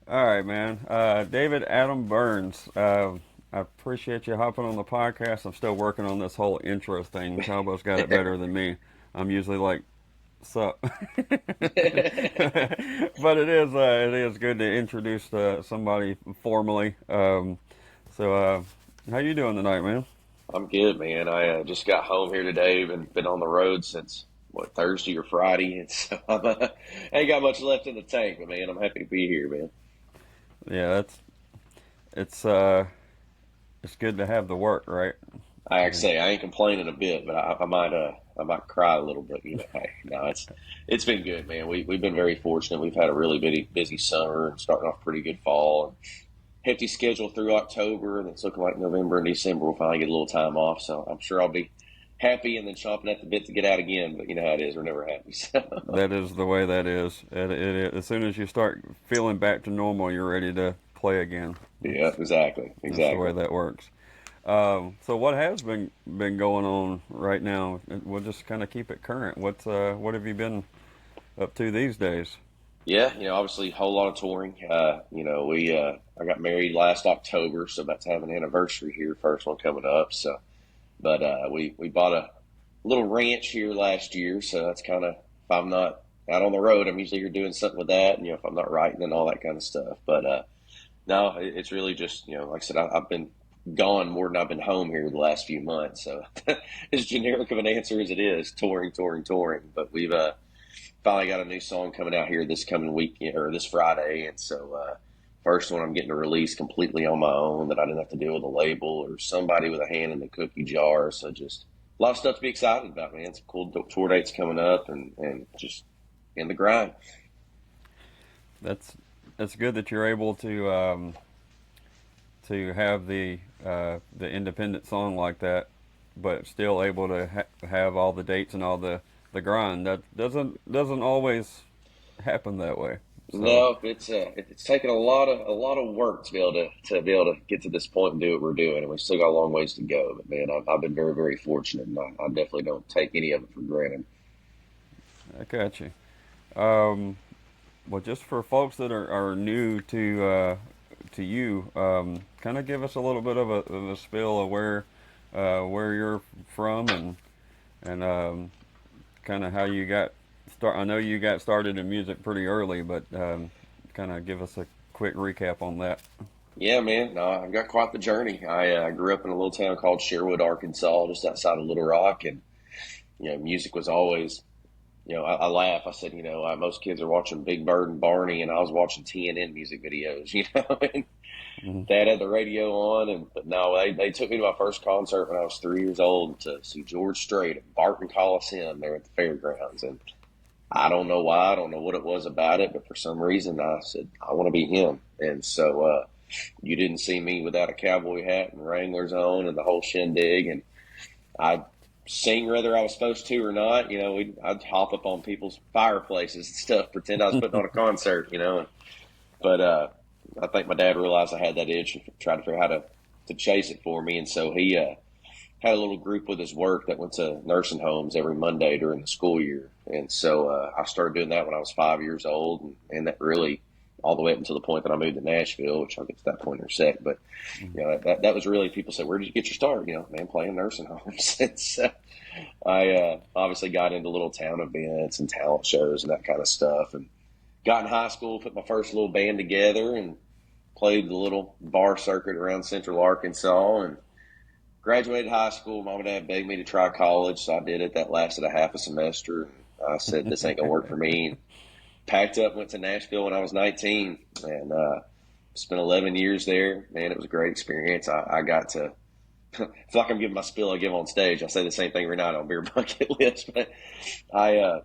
All right, man. David Adam Byrnes. I appreciate you hopping on the podcast. I'm still working on this whole intro thing. Cowboy's got it better than me. I'm usually like, sup. But it is good to introduce somebody formally. So, how you doing tonight, man? I'm good, man. I just got home here today. Been on the road since Thursday or Friday, and so ain't got much left in the tank. But man, I'm happy to be here, man. Yeah, it's it's good to have the work, right? I actually say I ain't complaining a bit, but I might cry a little bit. Hey, no, it's been good, man. We've been very fortunate. We've had a really busy summer and starting off pretty good fall. And hefty schedule through October, and it's looking like November and December we'll finally get a little time off. So I'm sure I'll be happy and then chomping at the bit to get out again. But you know how it is; we're never happy. So That is the way that is. As soon as you start feeling back to normal, you're ready to play again. yeah, exactly, That's the way exactly. that works. So what has been going on right now? We'll just kind of keep it current. What have you been up to these days? Yeah, obviously a whole lot of touring. We I got married last October, so about to have an anniversary here, first one coming up. So, but we bought a little ranch here last year, so that's kind of if I'm not out on the road, I'm usually here doing something with that, and if I'm not writing and all that kind of stuff. But no, it's really just like I said, I've been gone more than I've been home here the last few months. So, as generic of an answer as it is, touring, touring, touring. But we've finally got a new song coming out here this coming week or this Friday, and so first one I'm getting to release completely on my own that I didn't have to deal with a label or somebody with a hand in the cookie jar. So just a lot of stuff to be excited about, man. Some cool tour dates coming up, and just in the grind. That's that's good that you're able to have the independent song like that, but still able to have all the dates and all the grind. That doesn't always happen that way. So No, it's taken a lot of work to be able to get to this point and do what we're doing, and we still got a long ways to go. But man, I've been very very fortunate, and I definitely don't take any of it for granted. I got you. Um, well, just for folks that are new to you, kind of give us a little bit of a spill of where you're from and kind of how you got start. I know you got started in music pretty early, but kind of give us a quick recap on that. Yeah, man, no, I've got quite the journey. I grew up in a little town called Sherwood, Arkansas, just outside of Little Rock, and music was always. I laugh. I said, most kids are watching Big Bird and Barney, and I was watching TNN music videos. And Hmm. Dad had the radio on, and but no, they took me to my first concert when I was 3 years old to see George Strait at Barton Coliseum there at the fairgrounds, and I don't know why, I don't know what it was about it, but for some reason I said I want to be him, and so you didn't see me without a cowboy hat and Wranglers on and the whole shindig, and I'd sing whether I was supposed to or not. I'd hop up on people's fireplaces and stuff, pretend I was putting on a concert. But I think my dad realized I had that itch and tried to figure out how to chase it for me. And so he had a little group with his work that went to nursing homes every Monday during the school year. And so I started doing that when I was 5 years old. And that really, all the way up until the point that I moved to Nashville, which I'll get to that point in a sec. But, that was really, people say, where did you get your start? Man, playing nursing homes. And so I obviously got into little town events and talent shows and that kind of stuff. And got in high school, put my first little band together and played the little bar circuit around Central Arkansas and graduated high school. Mom and dad begged me to try college, so I did it. That lasted a half a semester. And I said, this ain't gonna work for me. And packed up, went to Nashville when I was 19 and spent 11 years there. Man, it was a great experience. I got to, I feel like I'm giving my spill I give on stage. I say the same thing every night on Beer Bucket List, but I,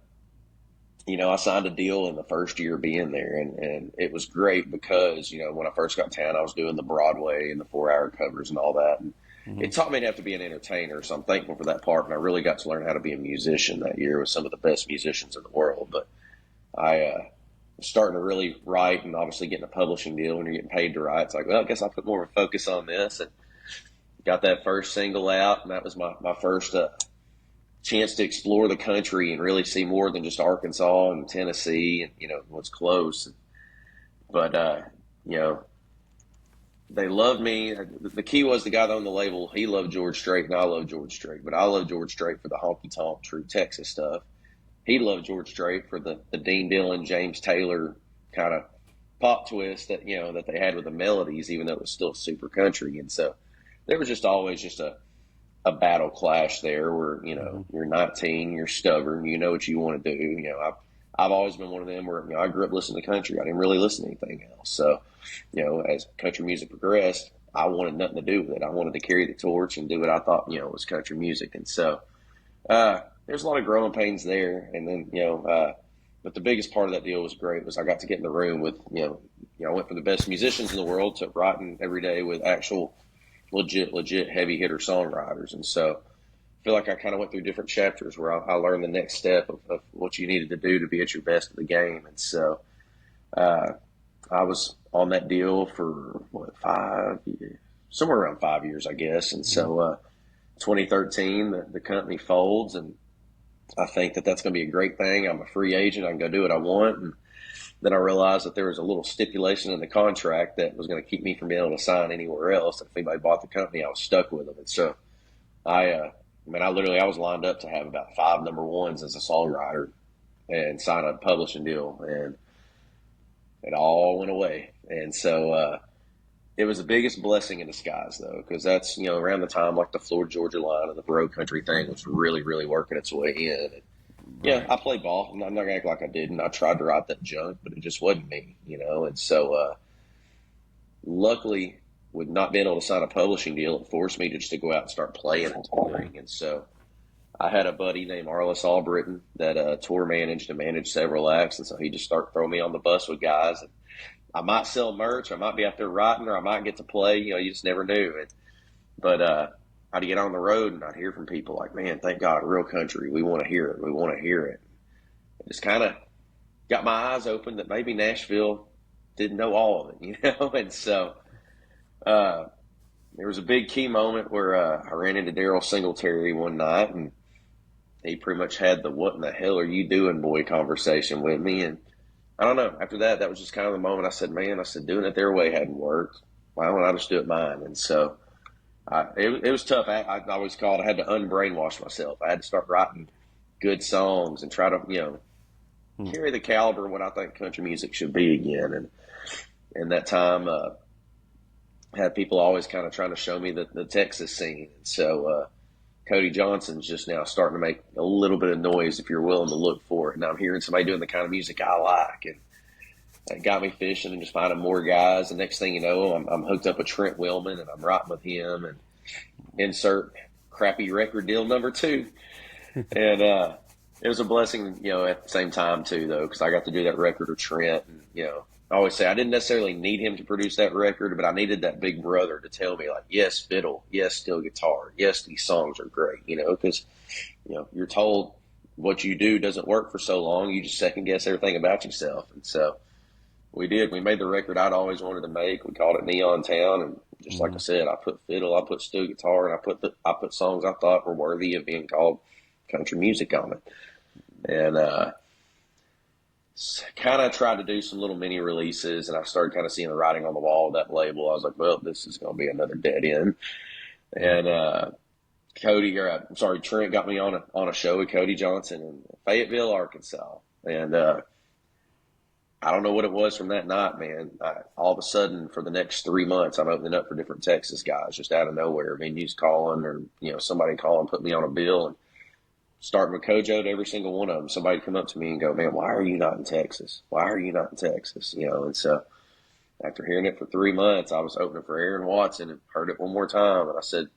I signed a deal in the first year being there, and it was great because when I first got to town, I was doing the Broadway and the 4 hour covers and all that, and Hmm. it taught me to have to be an entertainer. So I'm thankful for that part, and I really got to learn how to be a musician that year with some of the best musicians in the world. But I was starting to really write, and obviously getting a publishing deal when you're getting paid to write. It's like, well, I guess I'll put more of a focus on this, and got that first single out, and that was my first chance to explore the country and really see more than just Arkansas and Tennessee and what's close. But you know, they loved me. The key was the guy that owned the label. He loved George Strait, and I love George Strait. But I love George Strait for the honky tonk, true Texas stuff. He loved George Strait for the Dean Dillon, James Taylor kind of pop twist that that they had with the melodies, even though it was still super country. And so there was just always just a battle clash there, where you're 19, you're stubborn, you know what you want to do. I've always been one of them where I grew up listening to country. I didn't really listen to anything else. So as country music progressed, I wanted nothing to do with it. I wanted to carry the torch and do what I thought was country music. And so there's a lot of growing pains there. And then but the biggest part of that deal was great was I got to get in the room with I went from the best musicians in the world to writing every day with actual legit heavy hitter songwriters. And so I feel like I kind of went through different chapters where I learned the next step of what you needed to do to be at your best at the game. And so I was on that deal for 5 years, somewhere around 5 years, I guess. And so 2013, the company folds, and I think that that's going to be a great thing. I'm a free agent. I can go do what I want. And then I realized that there was a little stipulation in the contract that was going to keep me from being able to sign anywhere else. If anybody bought the company, I was stuck with them. And so I was lined up to have about 5 number ones as a songwriter and sign a publishing deal, and it all went away. And so it was the biggest blessing in disguise, though, because that's around the time like the Florida Georgia line and the bro country thing was really working its way in. And, yeah, I played ball. I'm not gonna act like I didn't. I tried to write that junk, but it just wasn't me, And so, luckily, with not being able to sign a publishing deal, it forced me to go out and start playing and touring. And so, I had a buddy named Arliss Albritton that tour managed and managed several acts, and so he just started throwing me on the bus with guys. And I might sell merch, I might be out there writing, or I might get to play. You just never knew. But I'd get on the road and I'd hear from people like, man, thank God, real country. We want to hear it. We want to hear it. It just kind of got my eyes open that maybe Nashville didn't know all of it, And so there was a big key moment where I ran into Daryl Singletary one night, and he pretty much had the "what in the hell are you doing, boy" conversation with me. And I don't know, after that was just kind of the moment I said, man, doing it their way hadn't worked. Why don't I just do it mine? And so it was tough. I always called I had to unbrainwash myself. I had to start writing good songs and try to, carry the caliber of what I think country music should be again. And that time had people always kind of trying to show me the Texas scene. And so Cody Johnson's just now starting to make a little bit of noise if you're willing to look for it. And I'm hearing somebody doing the kind of music I like. And that got me fishing and just finding more guys. And next thing you know, I'm hooked up with Trent Willman, and I'm writing with him, and insert crappy record deal number 2. And it was a blessing, at the same time too, though, because I got to do that record with Trent. And, I always say I didn't necessarily need him to produce that record, but I needed that big brother to tell me, like, yes, fiddle, yes, steel guitar, yes, these songs are great, because, you're told what you do doesn't work for so long, you just second guess everything about yourself. And so we did. We made the record I'd always wanted to make. We called it Neon Town, and just like I said, I put fiddle, I put steel guitar, and I put songs I thought were worthy of being called country music on it. And kind of tried to do some little mini releases, and I started kind of seeing the writing on the wall of that label. I was like, well, this is going to be another dead end. And Trent got me on a show with Cody Johnson in Fayetteville, Arkansas. And I don't know what it was from that night, man. All of a sudden, for the next 3 months, I'm opening up for different Texas guys just out of nowhere. Venues calling, or somebody calling, put me on a bill, and starting with Kojo to every single one of them, somebody come up to me and go, man, why are you not in Texas? Why are you not in Texas? And so after hearing it for 3 months, I was opening for Aaron Watson and heard it one more time. And I said,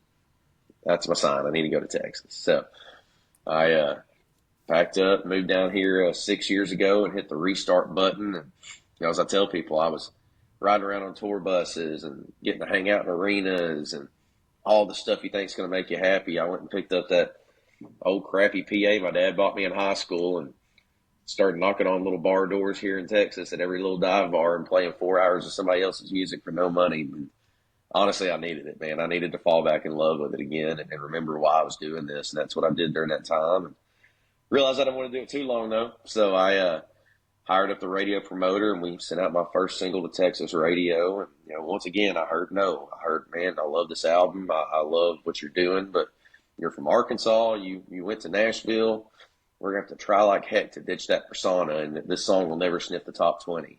that's my sign. I need to go to Texas. So I packed up, moved down here 6 years ago, and hit the restart button. And as I tell people, I was riding around on tour buses and getting to hang out in arenas and all the stuff you think is going to make you happy. I went and picked up that old crappy PA my dad bought me in high school and started knocking on little bar doors here in Texas at every little dive bar and playing 4 hours of somebody else's music for no money. And honestly, I needed it, man. I needed to fall back in love with it again and remember why I was doing this. And that's what I did during that time. And realized I didn't want to do it too long, though. So I hired up the radio promoter, and we sent out my first single to Texas radio. And once again, I heard no. I heard, man, I love this album. I love what you're doing, but you're from Arkansas. You went to Nashville. We're gonna have to try like heck to ditch that persona, and this song will never sniff the top 20.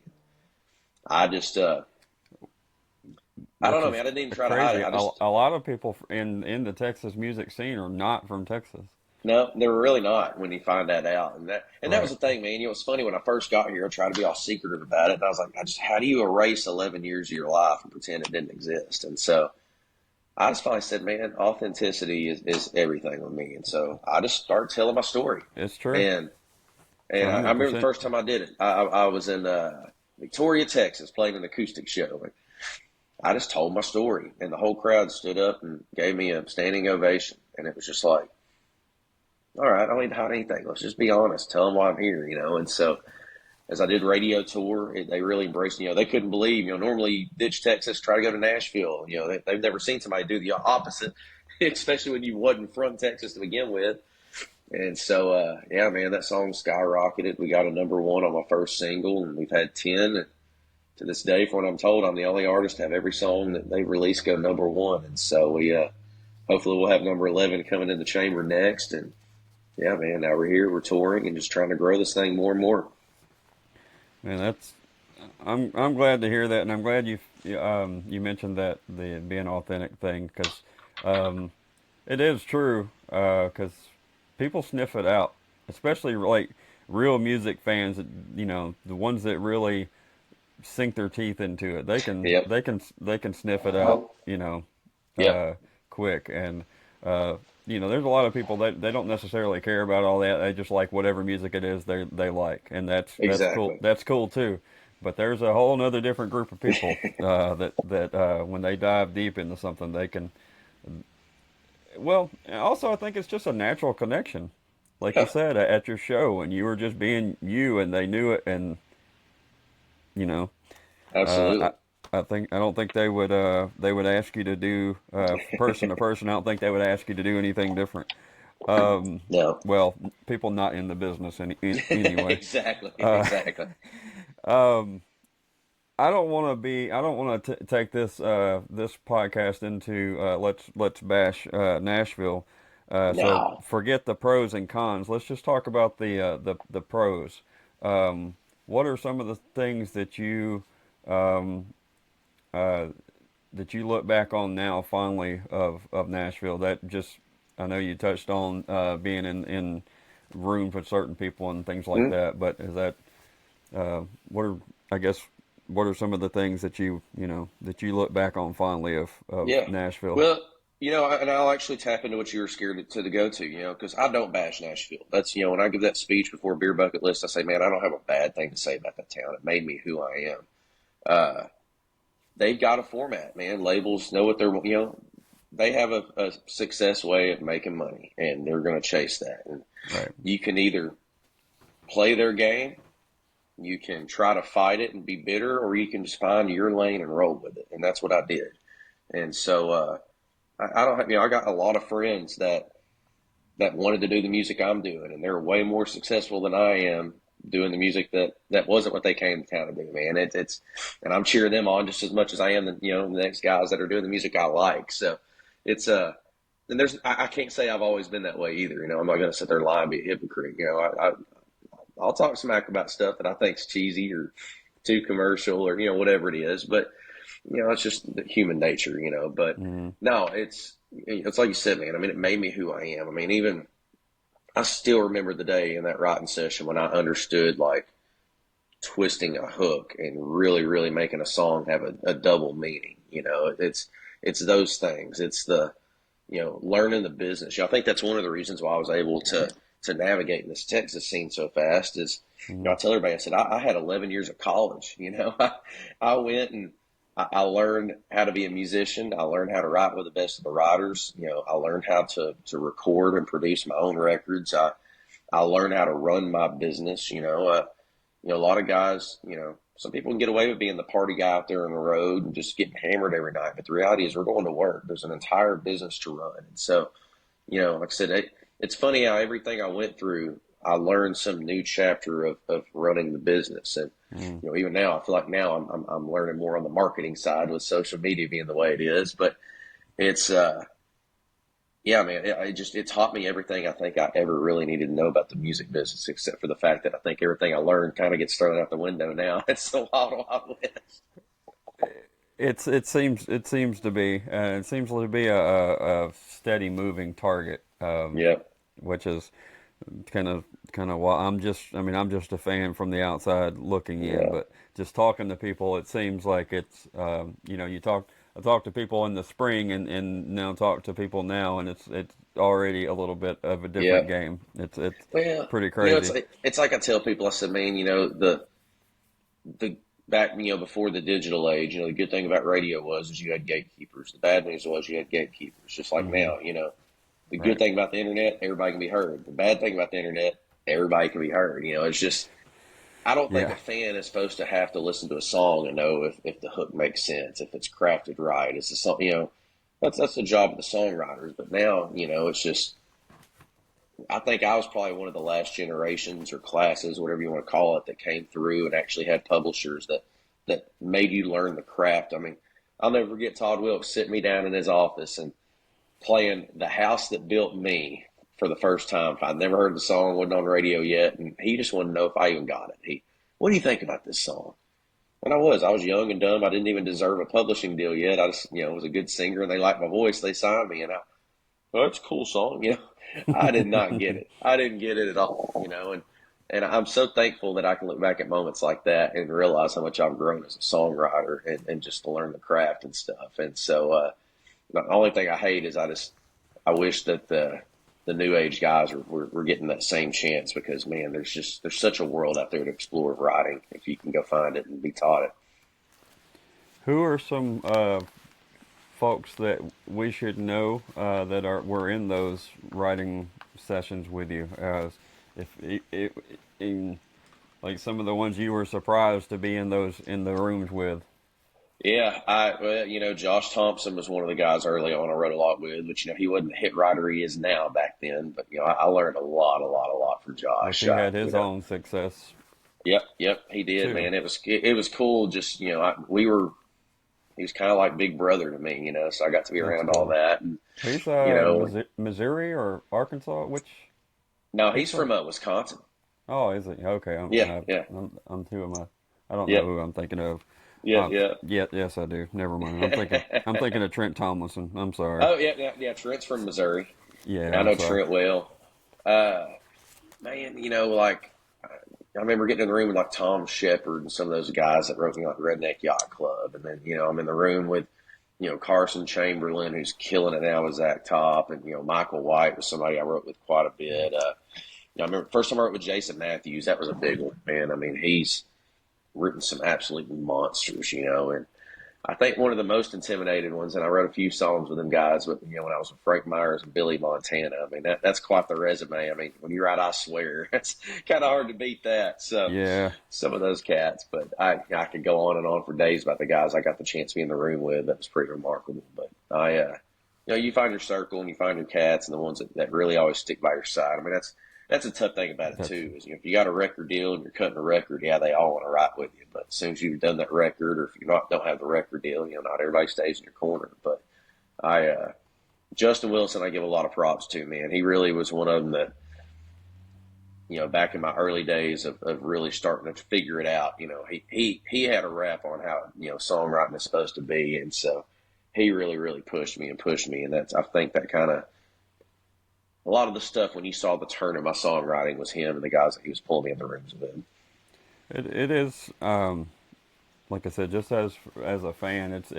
I just, I don't know, man. I didn't even try to hide Crazy. it. A lot of people in the Texas music scene are not from Texas. No, they were really not when you find that out. And that Right. was the thing, man. It's funny, when I first got here, I tried to be all secretive about it. And I was like, how do you erase 11 years of your life and pretend it didn't exist? And so I just finally said, man, authenticity is everything with me. And so I just started telling my story. It's true. And It's I remember the 100%. first time I did it. I was in Victoria, Texas, playing an acoustic show. And I just told my story, and the whole crowd stood up and gave me a standing ovation. And it was just like, all right, I don't need to hide anything. Let's just be honest. Tell them why I'm here, And so as I did radio tour, they really embraced me. They couldn't believe, normally you ditch Texas, try to go to Nashville. They've never seen somebody do the opposite, especially when you wasn't from Texas to begin with. And so, yeah, man, that song skyrocketed. We got a #1 on my first single, and we've had 10. And to this day, from what I'm told, I'm the only artist to have every song that they release go #1. And so we hopefully we'll have #11 coming in the chamber next. And yeah, man, now we're here, we're touring, and just trying to grow this thing more and more. Man, I'm glad to hear that, and I'm glad you mentioned that the being authentic thing, because it is true, because people sniff it out, especially like real music fans. The ones that really sink their teeth into it, Yep. they can sniff it out, Yep. quick. And there's a lot of people that they don't necessarily care about all that. They just like whatever music it is they like, and that's cool. Exactly. That's cool too. But there's a whole other different group of people that when they dive deep into something, they can. Well, also I think it's just a natural connection, like you Yeah, said at your show, and you were just being you, and they knew it, and you know. Uh, absolutely. I don't think they would ask you to do person to person. I don't think they would ask you to do anything different. Um, No. well, people not in the business anyway. Exactly. Uh, Exactly. um, I don't want to take this podcast into let's bash Nashville. So No. forget the pros and cons. Let's just talk about the pros. What are some of the things um, uh, that you look back on now fondly of Nashville? That just I know you touched on being in rooms with certain people and things like Mm, that, but is that what are I guess what are some of the things that that you look back on fondly of yeah. Nashville? Well, and I'll actually tap into what you were scared to go to, because I don't bash Nashville. That's, when I give that speech before Beer Bucket List, I say, man, I don't have a bad thing to say about that town. It made me who I am. Uh, they've got a format, man. Labels know what they have a success way of making money, and they're going to chase that. And Right. you can either play their game, you can try to fight it and be bitter, or you can just find your lane and roll with it. And that's what I did. And so, I don't have, I got a lot of friends that wanted to do the music I'm doing, and they're way more successful than I am doing the music that wasn't what they came to town to do, man. And I'm cheering them on just as much as I am the next guys that are doing the music I like. So it's and I can't say I've always been that way either. I'm not going to sit there and lie and be a hypocrite. I'll talk smack about stuff that I think's cheesy or too commercial or whatever it is, but it's just the human nature. But Hmm. no, it's like you said, man. I mean, it made me who I am. I mean, even I still remember the day in that writing session when I understood like twisting a hook and really, really making a song have a double meaning. It's those things. It's the learning the business. I think that's one of the reasons why I was able to navigate in this Texas scene so fast. Is Hmm. I tell everybody, I said I had 11 years of college. I went and I learned how to be a musician. I learned how to write with the best of the writers. I learned how to record and produce my own records. I learned how to run my business. A lot of guys, some people can get away with being the party guy out there on the road and just getting hammered every night. But the reality is, we're going to work. There's an entire business to run. And so, like I said, it's funny how everything I went through, I learned some new chapter of running the business. And, Mm. even now, I feel like now I'm learning more on the marketing side with social media being the way it is. But it's, yeah, man, it taught me everything I think I ever really needed to know about the music business, except for the fact that I think everything I learned kind of gets thrown out the window now. It's the Wild Wild West. It seems to be a steady moving target, Yeah, which is kind of why I'm just a fan from the outside looking in, yeah, but just talking to people, it seems like it's I talk to people in the spring and now talk to people now, and it's already a little bit of a yeah. different game. It's Well, pretty it's crazy. it's like I tell people. I said, man, the back, before the digital age, the good thing about radio was you had gatekeepers. The bad news was you had gatekeepers. Just like Hmm. now, the good Right. thing about the internet, everybody can be heard. The bad thing about the internet, everybody can be heard. It's just, I don't think Yeah. a fan is supposed to have to listen to a song and know if the hook makes sense, if it's crafted right. It's a song, that's the job of the songwriters. But now, it's just, I think I was probably one of the last generations or classes, whatever you want to call it, that came through and actually had publishers that made you learn the craft. I mean, I'll never forget Todd Wilkes sitting me down in his office and playing "The House That Built Me" for the first time. I'd never heard the song, wasn't on radio yet, and he just wanted to know if I even got it. What do you think about this song? And I was young and dumb. I didn't even deserve a publishing deal yet. I just, was a good singer, and they liked my voice. They signed me, and oh, it's a cool song. I did not get it. I didn't get it at all. And I'm so thankful that I can look back at moments like that and realize how much I've grown as a songwriter and just to learn the craft and stuff. And so, the only thing I hate is I wish that the new age guys were getting that same chance, because man, there's such a world out there to explore writing if you can go find it and be taught it. Who are some folks that we should know that were in those writing sessions with you? If like some of the ones you were surprised to be in the rooms with. Yeah, well, Josh Thompson was one of the guys early on I wrote a lot with, but he wasn't the hit writer he is now back then. But I learned a lot from Which Josh. he had his own success Yep, he did, too. man. It was cool. Just he was kind of like big brother to me, so I got to be That's around all cool. that, and He's you know, Missouri or Arkansas? no, Which he's from part? Wisconsin. Oh, is he? Okay, Yeah, yeah, I'm too am I don't know yeah, who I'm thinking of. yeah, yeah. Yes, I do. Never mind. I'm thinking of Trent Tomlinson. I'm sorry. Oh, yeah, yeah, yeah. Trent's from Missouri. Yeah, I I'm know sorry. Trent well. Uh, Man, like I remember getting in the room with like Tom Shepard and some of those guys that wrote me like Redneck Yacht Club, and then I'm in the room with Carson Chamberlain, who's killing it now with Zach Top, and Michael White was somebody I wrote with quite a bit. I remember first time I wrote with Jason Matthews. That was a big one, man. I mean, he's written some absolute monsters, and I think one of the most intimidated ones, and I wrote a few songs with them guys, but when I was with Frank Myers and Billy Montana, I mean that's quite the resume. I mean, when you write "I Swear," it's kind of hard to beat that. So Yeah, some of those cats, but I could go on and on for days about the guys I got the chance to be in the room with. That was pretty remarkable. But you find your circle and you find your cats and the ones that really always stick by your side. I mean, that's a tough thing about it that's too. Is if you got a record deal and you're cutting a record, yeah, they all want to write with you. But as soon as you've done that record, or if you don't have the record deal, not everybody stays in your corner. But I Justin Wilson, I give a lot of props to, man. He really was one of them that back in my early days of really starting to figure it out. He had a rap on how songwriting is supposed to be, and so he really really pushed me, and that's I think that kind of a lot of the stuff when you saw the turn in my songwriting was him and the guys that he was pulling me in the rooms with. it is. Like I said, just as a fan, it's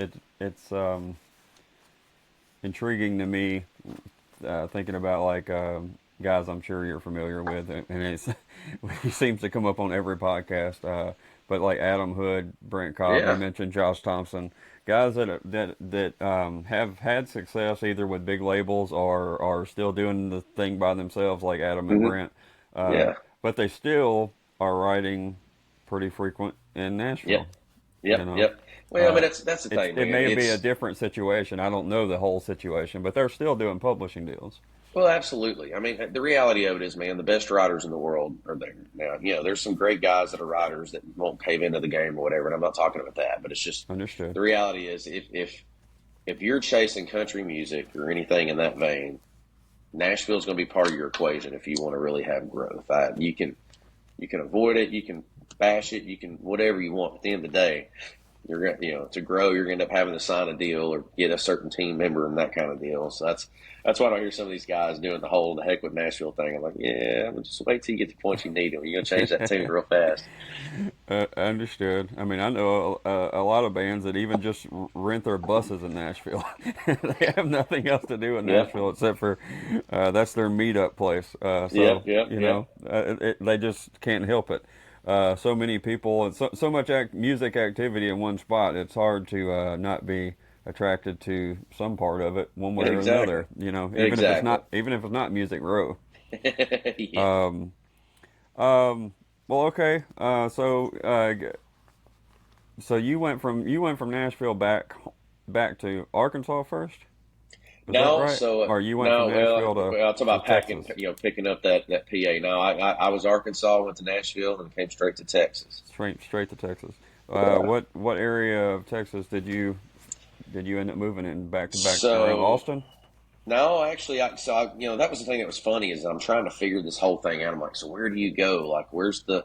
intriguing to me, thinking about like guys I'm sure you're familiar with, and it's he seems to come up on every podcast. But like Adam Hood, Brent Cobb, you Yeah. mentioned Josh Thompson, guys that have had success either with big labels or are still doing the thing by themselves, like Adam and Hmm. Brent. Uh, Yeah. but they still are writing pretty frequent in Yep. Nashville. You Yep. know, Yep. Well, I mean uh, that's the thing, it man. may be a It's different situation. I don't know the whole situation, but they're still doing publishing deals. Well, absolutely. I mean, the reality of it is, man, the best riders in the world are there now. There's some great guys that are riders that won't cave into the game or whatever, and I'm not talking about that. But it's just Understood. the reality is, if you're chasing country music or anything in that vein, Nashville's going to be part of your equation if you want to really have growth. You can avoid it, you can bash it, you can whatever you want. At the end of the day, you're going to grow. You're going to end up having to sign a deal or get a certain team member and that kind of deal. So that's why I don't hear some of these guys doing the heck with Nashville thing. I'm like, yeah, but just wait till you get the point you need, and you're going to change that tune real fast. Understood. I mean, I know a lot of bands that even just rent their buses in Nashville. They have nothing else to do in Yep, Nashville except for that's their meetup place. yep, yep, yep. They just can't help it. So many people and so much music activity in one spot. It's hard to not be attracted to some part of it, one way or Exactly, another. exactly. Even if it's not Music Row. Yeah. Um, well, okay. So you went from Nashville back to Arkansas first. Was that No, right? so Or you went from no. Nashville Well, I'll talk to about packing, Texas, picking up that PA. No, I was Arkansas, went to Nashville, and came straight to Texas. straight to Texas. Yeah. What area of Texas did you end up moving in back to back around So Austin? no, actually, that was the thing that was funny is I'm trying to figure this whole thing out. I'm like, so where do you go? Like, where's the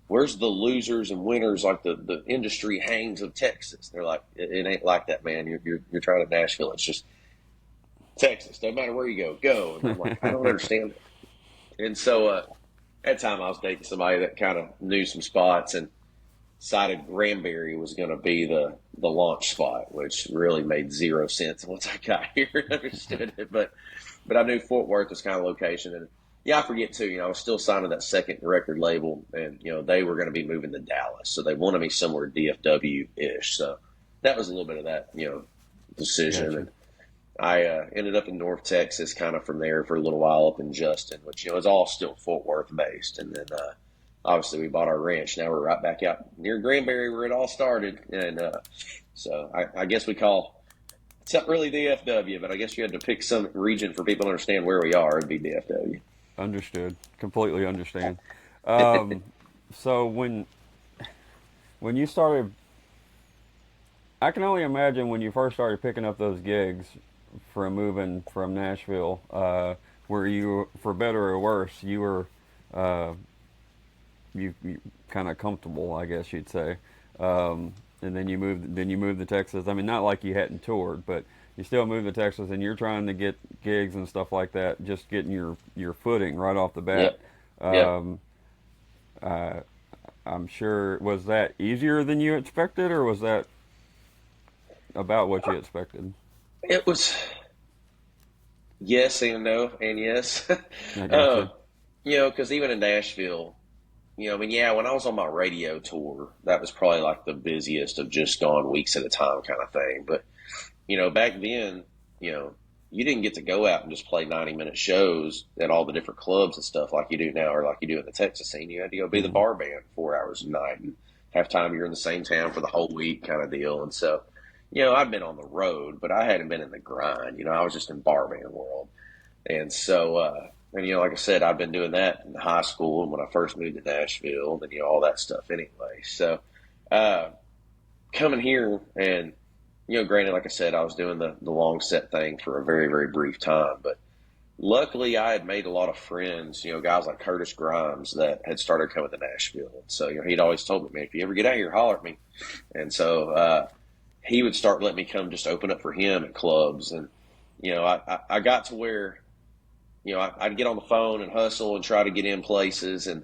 losers and winners? Like the industry hangs of Texas. They're like, it ain't like that, man. You're trying to Nashville. It's just Texas. No matter where you go. And I'm like, I don't understand it. And so at that time, I was dating somebody that kind of knew some spots and decided Granbury was going to be the launch spot, which really made zero sense once I got here and understood it. But I knew Fort Worth was kind of location, and yeah, I forget too. I was still signing that second record label, and they were going to be moving to Dallas, so they wanted me somewhere DFW ish. So that was a little bit of that decision, Gotcha. and I ended up in North Texas, kind of from there for a little while up in Justin, which is all still Fort Worth based, and then obviously we bought our ranch. Now we're right back out near Granbury where it all started, and so I guess we call it's not really DFW, but I guess you had to pick some region for people to understand where we are. It'd be DFW. Understood. Completely understand. Um, so when you started, I can only imagine when you first started picking up those gigs from moving from Nashville, where you, for better or worse, you were uh, you kind of comfortable, I guess you'd say. And then you moved to Texas. I mean, not like you hadn't toured, but you still moved to Texas, and you're trying to get gigs and stuff like that, just getting your footing right off the bat. Yep, yep. Um, I'm sure, was that easier than you expected, or was that about what you expected? It was yes and no and yes. I got uh, you. because even in Nashville, I mean, yeah, when I was on my radio tour, that was probably like the busiest of just gone weeks at a time kind of thing. But back then, you know, you didn't get to go out and just play 90-minute shows at all the different clubs and stuff like you do now or like you do in the Texas scene. You had to go be the Hmm. bar band 4 hours a night and half time you're in the same town for the whole week kind of deal. And so, I've been on the road, but I hadn't been in the grind. I was just in bar band world. And so, and like I said, I've been doing that in high school and when I first moved to Nashville and, all that stuff anyway. So, uh, coming here and granted, like I said, I was doing the long set thing for a very, very brief time, but luckily I had made a lot of friends, guys like Curtis Grimes that had started coming to Nashville. And so, he'd always told me, man, if you ever get out here, holler at me. And so, he would start letting me come just open up for him at clubs. And, I got to where, I'd get on the phone and hustle and try to get in places. And,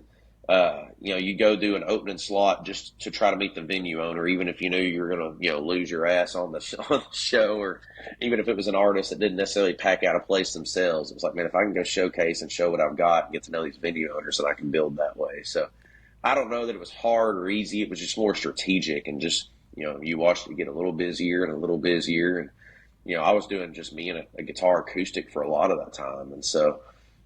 you go do an opening slot just to try to meet the venue owner, even if you knew you were going to, lose your ass on the, on the show, or even if it was an artist that didn't necessarily pack out a place themselves. It was like, man, if I can go showcase and show what I've got and get to know these venue owners, then I can build that way. So I don't know that it was hard or easy. It was just more strategic and just, you watched it get a little busier and a little busier. And, I was doing just me and a guitar acoustic for a lot of that time. And so,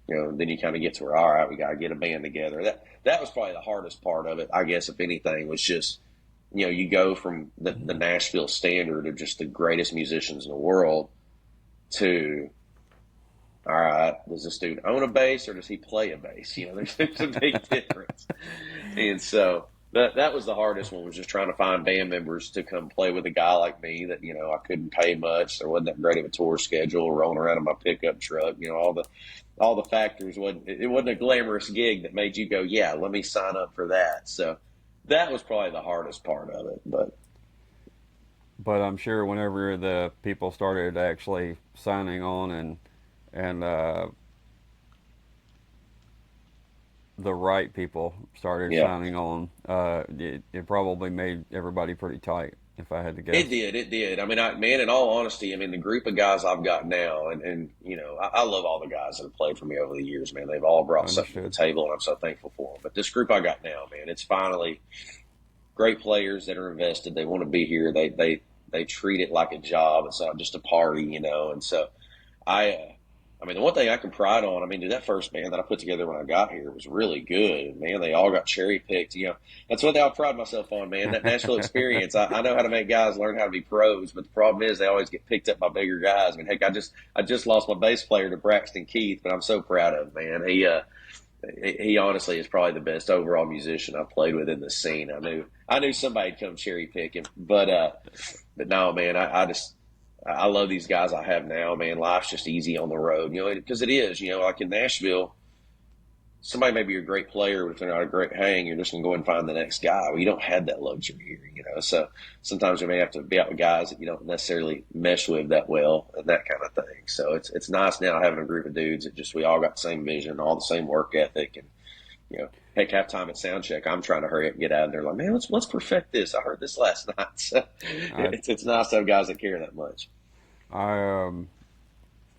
then you kind of get to where, all right, we got to get a band together. That was probably the hardest part of it, I guess, if anything, was just, you go from the Nashville standard of just the greatest musicians in the world to, all right, does this dude own a bass or does he play a bass? There's a big difference. And so that was the hardest one, was just trying to find band members to come play with a guy like me that, I couldn't pay much. There wasn't that great of a tour schedule, rolling around in my pickup truck, all the factors. It wasn't a glamorous gig that made you go, yeah, let me sign up for that. So that was probably the hardest part of it. But I'm sure whenever the people started actually signing on and the right people started Yeah. signing on, it probably made everybody pretty tight, if I had to guess. It did. I mean, man, in all honesty, I mean, the group of guys I've got now, and I love all the guys that have played for me over the years, man. They've all brought something to the Understood. table, and I'm so thankful for them. But this group I got now, man, it's finally great players that are invested. They want to be here. They treat it like a job. It's not just a party. And so I mean, the one thing I can pride on, I mean, dude, that first band that I put together when I got here was really good. Man, they all got cherry picked. That's one thing I pride myself on, man. That Nashville experience. I know how to make guys learn how to be pros, but the problem is they always get picked up by bigger guys. I mean, heck, I just lost my bass player to Braxton Keith, but I'm so proud of him, man. He honestly is probably the best overall musician I've played with in the scene. I knew somebody'd come cherry pick him, but no, man, I love these guys I have now, man. Life's just easy on the road, because it is, like in Nashville, somebody may be a great player, but if they're not a great hang, you're just going to go and find the next guy. Well, you don't have that luxury here. So sometimes you may have to be out with guys that you don't necessarily mesh with that well and that kind of thing. So it's nice now having a group of dudes that we all got the same vision, all the same work ethic. And, heck, half time at sound check, I'm trying to hurry up and get out of there. Like, man, let's perfect this. I heard this last night. So I, it's nice to have guys that care that much. I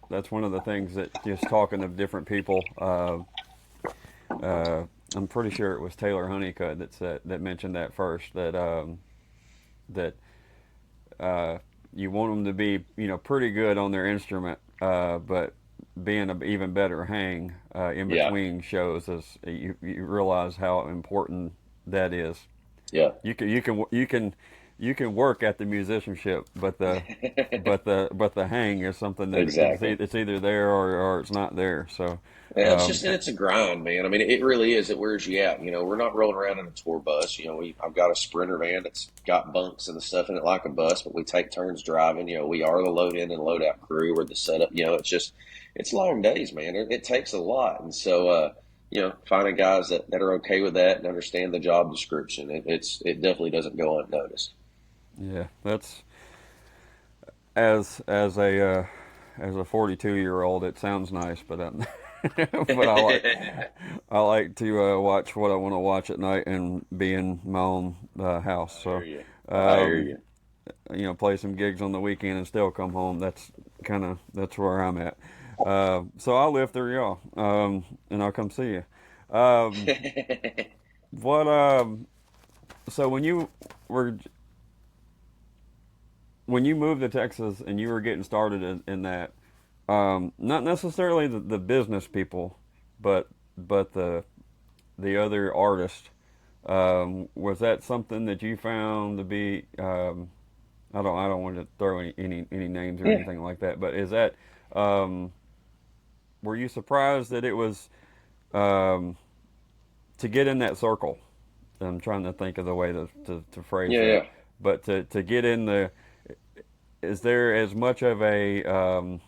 that's one of the things that, just talking of different people. I'm pretty sure it was Taylor Honeycutt that mentioned that first. That you want them to be pretty good on their instrument, but being an even better hang in Yeah, between shows, is you realize how important that is. yeah. You can work at the musicianship, but the hang is something that Exactly. it's either there or it's not there. So Yeah, um, it's a grind, man. I mean, it really is. It wears you out. We're not rolling around in a tour bus. I've got a Sprinter van that's got bunks and the stuff in it like a bus, but we take turns driving. We are the load in and load out crew or the setup. It's long days, man. It takes a lot, and so finding guys that are okay with that and understand the job description, it definitely doesn't go unnoticed. yeah, that's as a 42-year-old, it sounds nice, but but I like to watch what I want to watch at night and be in my own house. I hear So, you. I hear um, you. play some gigs on the weekend and still come home. That's where I'm at. So I'll live through y'all, and I'll come see you. Um, what so were when you moved to Texas and you were getting started in that, not necessarily the business people, but the other artists, was that something that you found to be? I don't want to throw any names or Yeah. anything like that, but is that, um, were you surprised that it was, um, to get in that circle? I'm trying to think of the way to phrase Yeah, that, yeah. but to get in the, is there as much of a,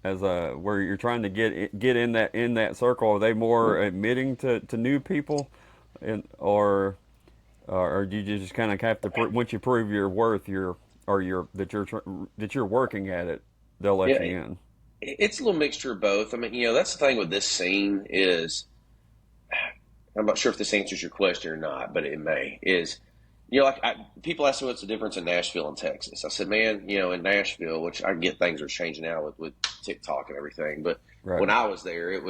as a where you're trying to get in that circle? Are they more admitting to new people, or do you just kind of have to once you prove your worth, that you're working at it, they'll let you Yeah. in? It's a little mixture of both. I mean, that's the thing with this scene is I'm not sure if this answers your question or not, but it may. Is people ask me what's the difference in Nashville and Texas. I said, man, in Nashville, which I get things are changing now with TikTok and everything, but Right. when I was there, it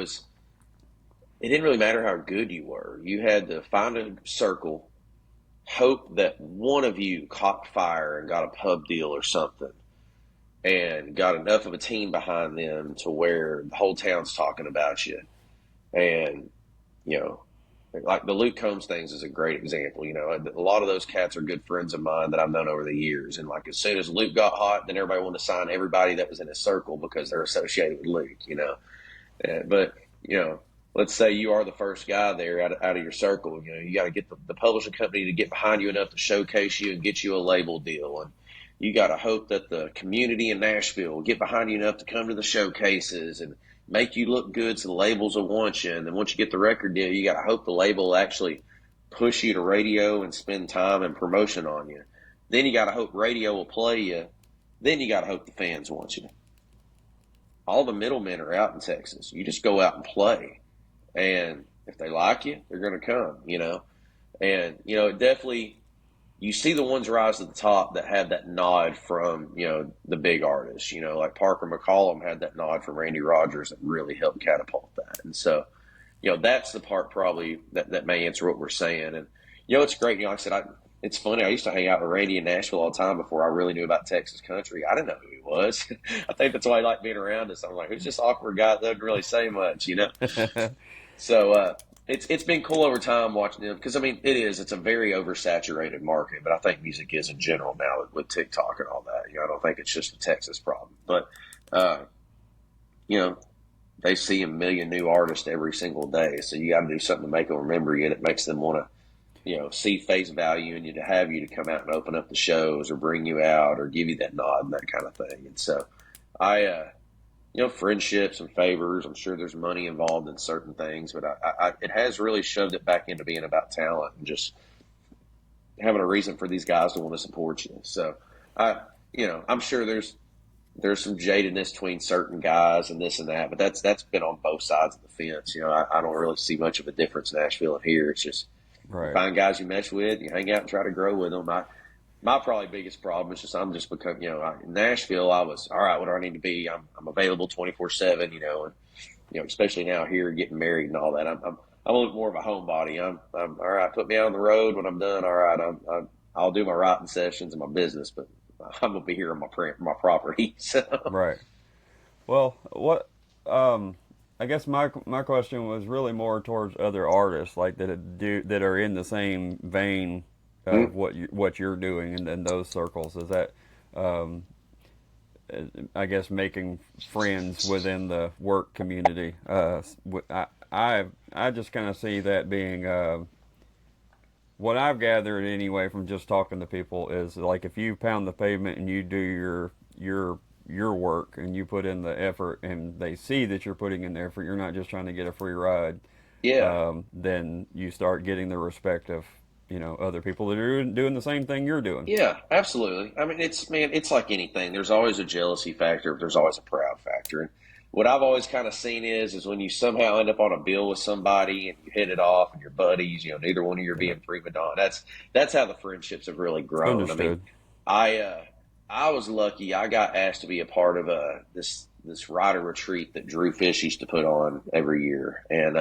didn't really matter how good you were. You had to find a circle, hope that one of you caught fire and got a pub deal or something, and got enough of a team behind them to where the whole town's talking about you, and you know like the Luke Combs things is a great example. You know, a lot of those cats are good friends of mine that I've known over the years. And like as soon as Luke got hot, then everybody wanted to sign everybody that was in his circle because they're associated with Luke. You know, but you know, let's say you are the first guy there out of your circle. You know, you got to get the publishing company to get behind you enough to showcase you and get you a label deal, and you got to hope that the community in Nashville will get behind you enough to come to the showcases and make you look good so the labels will want you. And then once you get the record deal, you got to hope the label will actually push you to radio and spend time and promotion on you. Then you got to hope radio will play you. Then you got to hope the fans want you. All the middlemen are out in Texas. You just go out and play. And if they like you, they're going to come, you know. And, you know, it definitely, you see the ones rise to the top that have that nod from, you know, the big artists, you know, like Parker McCollum had that nod from Randy Rogers that really helped catapult that. And so, you know, that's the part probably that may answer what we're saying. And, you know, it's great. You know, like I said, it's funny. I used to hang out with Randy in Nashville all the time before I really knew about Texas country. I didn't know who he was. I think that's why I like being around us. I'm like, who's this awkward guy that doesn't really say much, you know? So it's been cool over time watching them because, I mean, it's a very oversaturated market, but I think music is in general now with TikTok and all that. You know, I don't think it's just a Texas problem. But, you know, they see a million new artists every single day, so you got to do something to make them remember you, and it makes them want to, you know, see face value in you to have you to come out and open up the shows or bring you out or give you that nod and that kind of thing. And so you know, friendships and favors, I'm sure there's money involved in certain things, but it has really shoved it back into being about talent and just having a reason for these guys to want to support you. So, you know, I'm sure there's some jadedness between certain guys and this and that, but that's been on both sides of the fence. You know, I don't really see much of a difference in Nashville and here. It's just you find guys you mesh with, you hang out and try to grow with them. My probably biggest problem is just I'm just become, you know, in Nashville I was all right. What do I need to be? I'm available 24/7. You know, and you know, especially now here getting married and all that. I'm a little more of a homebody. I'm all right. Put me out on the road when I'm done. All right, I'll do my writing sessions and my business, but I'm gonna be here on my property. So. Right. Well, what I guess my question was really more towards other artists like that are in the same vein of what you're doing in those circles. Is that I guess making friends within the work community. I just kind of see that being what I've gathered anyway from just talking to people is like if you pound the pavement and you do your work and you put in the effort and they see that you're putting in the effort, you're not just trying to get a free ride. Yeah. Then you start getting the respect of, you know, other people that are doing the same thing you're doing. Yeah, absolutely. I mean, it's like anything. There's always a jealousy factor. There's always a proud factor. And what I've always kind of seen is when you somehow end up on a bill with somebody and you hit it off and you're buddies, you know, neither one of you are being prima donna. That's how the friendships have really grown. Understood. I mean, I was lucky. I got asked to be a part of this writer retreat that Drew Fish used to put on every year, and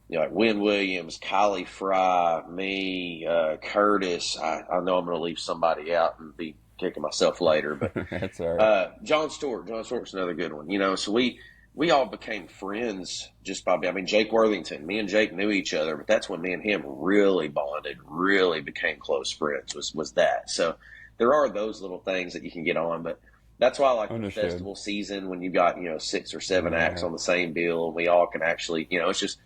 you know, like Wynn Williams, Kylie Fry, me, Curtis. I know I'm going to leave somebody out and be kicking myself later, but that's all right. John Stewart. John Stewart's another good one. You know, so we all became friends just by. I mean, Jake Worthington. Me and Jake knew each other, but that's when me and him really bonded, really became close friends. Was that? So there are those little things that you can get on, but. That's why I like the festival season when you've got, you know, 6 or 7 acts on the same bill and we all can actually, you know, it's just,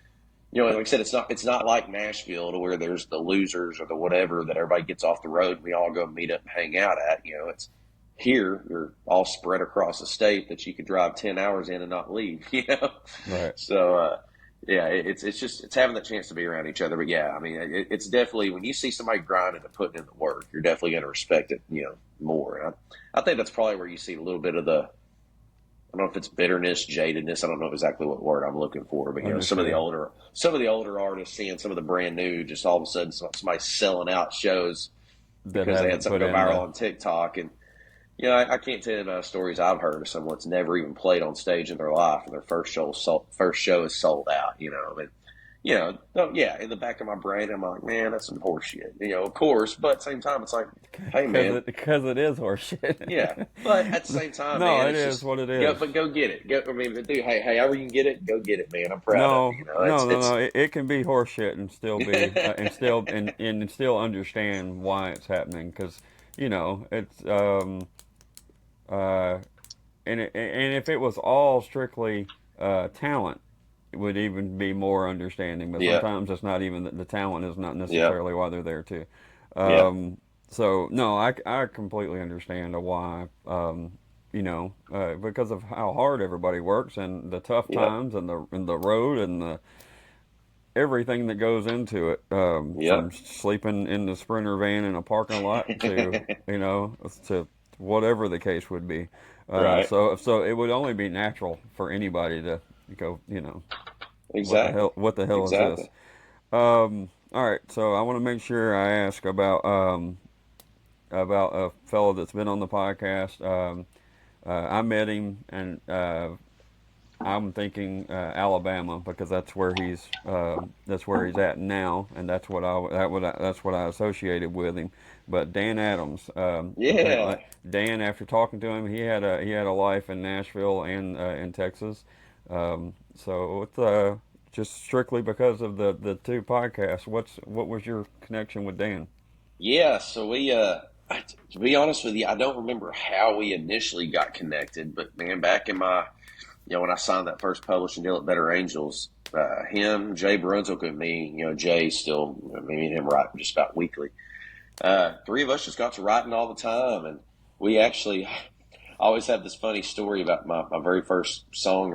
you know, like I said, it's not like Nashville to where there's the losers or the whatever that everybody gets off the road and we all go meet up and hang out at. You know, it's here you're all spread across the state that you could drive 10 hours in and not leave. You know, right? So yeah, it's having the chance to be around each other. But yeah, I mean, it's definitely when you see somebody grinding and putting in the work, you're definitely going to respect it, you know, more. And I think that's probably where you see a little bit of the. I don't know if it's bitterness, jadedness. I don't know exactly what word I'm looking for, but you know, some of the older artists seeing some of the brand new, just all of a sudden somebody's selling out shows because they had something go viral on TikTok, and you know, I can't tell you the amount of stories I've heard of someone that's never even played on stage in their life, and their first show is sold out. You know, I mean, yeah, in the back of my brain, I'm like, man, that's some horse shit, of course. But at the same time, it's like, hey, man, because it is yeah. horseshit. But at the same time, No, man, it it's is just what it go, is. but go get it. Go, I mean, dude, hey, however you can get it, go get it, man. I'm proud of you. No, You know, no, no, it's no. It can be horseshit and still be and still understand why it's happening because it's uh and if it was all strictly talent, it would even be more understanding. But yeah, sometimes it's not even the talent is not yeah, necessarily why they're there too. yeah, So no, I completely understand why. Because of how hard everybody works and the tough yeah, times and the road and the everything that goes into it, yeah. from sleeping in the Sprinter van in a parking lot to whatever the case would be. Right. So it would only be natural for anybody to go, Exactly. what the hell is this? Exactly. All right, so I want to make sure I ask about a fellow that's been on the podcast. I met him, and I'm thinking Alabama because that's where he's at now, and that's what I associated with him. But Dan Adams, apparently Yeah. Dan, after talking to him, he had a life in Nashville and in Texas. So it's just strictly because of the two podcasts. What was your connection with Dan? Yeah. So to be honest with you, I don't remember how we initially got connected, but man, back in my, when I signed that first publishing deal at Better Angels, him, Jay Brunswick, and me, Jay still, me and him write just about weekly. Three of us just got to writing all the time, and we actually, I always have this funny story about my very first song,